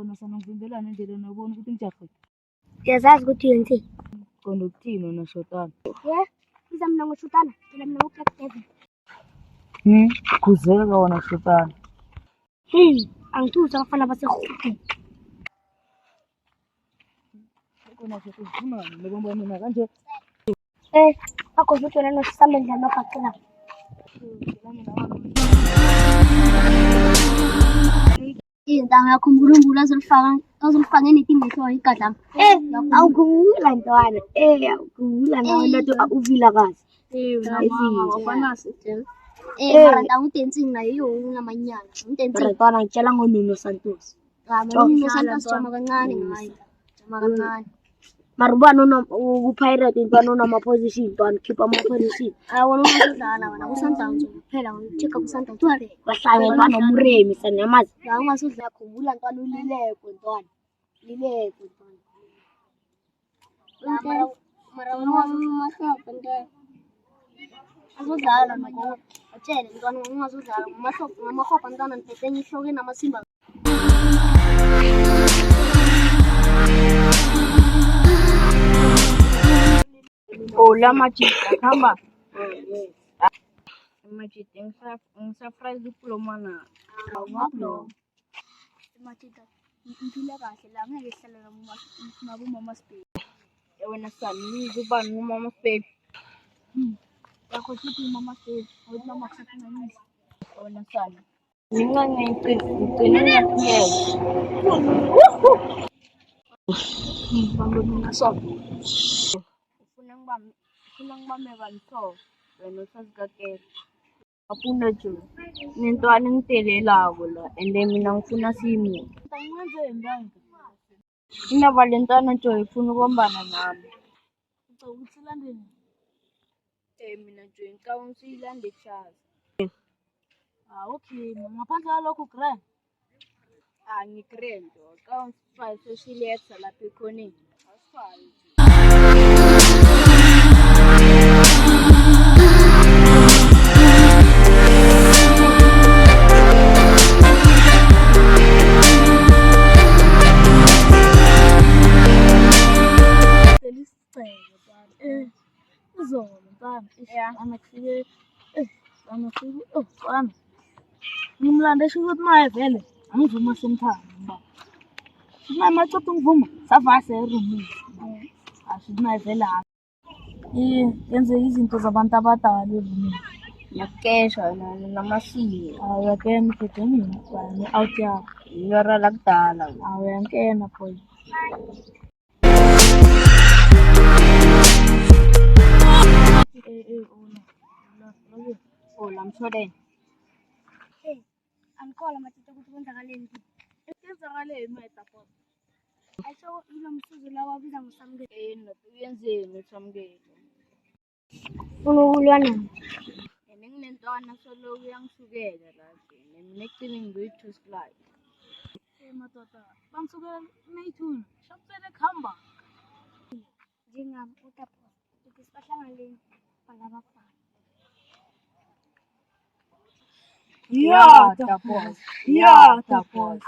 wona sanokuvimbelana endleleni ubona ukuthi ngijahile. Uyazazi ukuthi yenzeni? Qonda ukuthini wena shotana? Biza mina ngoshotana, phela mina ngo-Black Devil. Khuzeka wona shotana. Angithuzi abafana baserhubhini. Kona futhi ufunani nobamba mina kanje. Akho futhi wena nosamendla amabhaqela. Intanga yakho uNkulunkulu azolifaka enetini nehloyo igadlama. Awukhumbula ntwana. Awukhumbula nawe nathi uvilakazi. Mara ntanga udensing nayo iyo unamanyala. Udensing. Ntwana ngitshela ngoNuno Santos. Nuno Santos jama kancane ngayo. Jama kancane. Marubano ukupirate intwana unama-position ntwana khipha ama-position. Wona ungasudlala wena kuSundowns kuphela ngikuchecka kuSundowns. Bahlale ntwana umremi sanamazi. La ungasudlala khumbula ntwana ulileko ntwana. Lileko ntwana. Mara ungasudlala nje. Azudlala ngoba atshele ntwana ungasudlala ngamahopa ntwana niphethe ihloko namasimba. La Majid akahamba. Majid ngisafrize ukulomana. Awubablo. Majid impilo kahle la ngeke sihlale nabo mama Spade. Wena sani ngizubani ngumama Spade. Yakho futhi mama Spade, awuthi makusakhanisa. Wena sani. Mina ngicela ngiyaphela. Bambe mina so. Ufuna ngibambe banto wena usazikakela. Apuna nje nentwana engitelelako la ende mina ngifuna simi. Angenzeni manje? Ina Valentana nje ifuna ukubambana nami. Ucela ukuthi landeni. Mina nje ngicabanga ukuthi ilande ekushaza. Okay, ngaphandle kwalokho grand. Ngigrand ngicabanga ukuthi social actor lapha ekhoneni. Asifani. Ngimlande sho ukuthi maye vele angivuma semthamba. Sina macotha ngivuma savase eroom. Ashithi maye vele yenze izinto zabantu abadala evumini. Yakesha namasiko. Yakena uphethe mina bani out yakho. Yora lakudala. Yankena boy. Lamshodeni. Angikhola mathita ukuthi kwenzakaleni. Kwenzakaleni mayetha pho. Ayisho ilo msuzu lawa abiza ngosamukele. Uyenzeni usamukele? Ufuna ukulwa nami? Nginentwana solo uyangisukela la nje. Mina ekugcineni ngiyi-2 slide. Madoda, bangisukela neyithuna. Shopsele khamba. Njengami utapho. Ukuthi sibahlanganeni balabafana. Yeah, the boss. Yeah, the boss.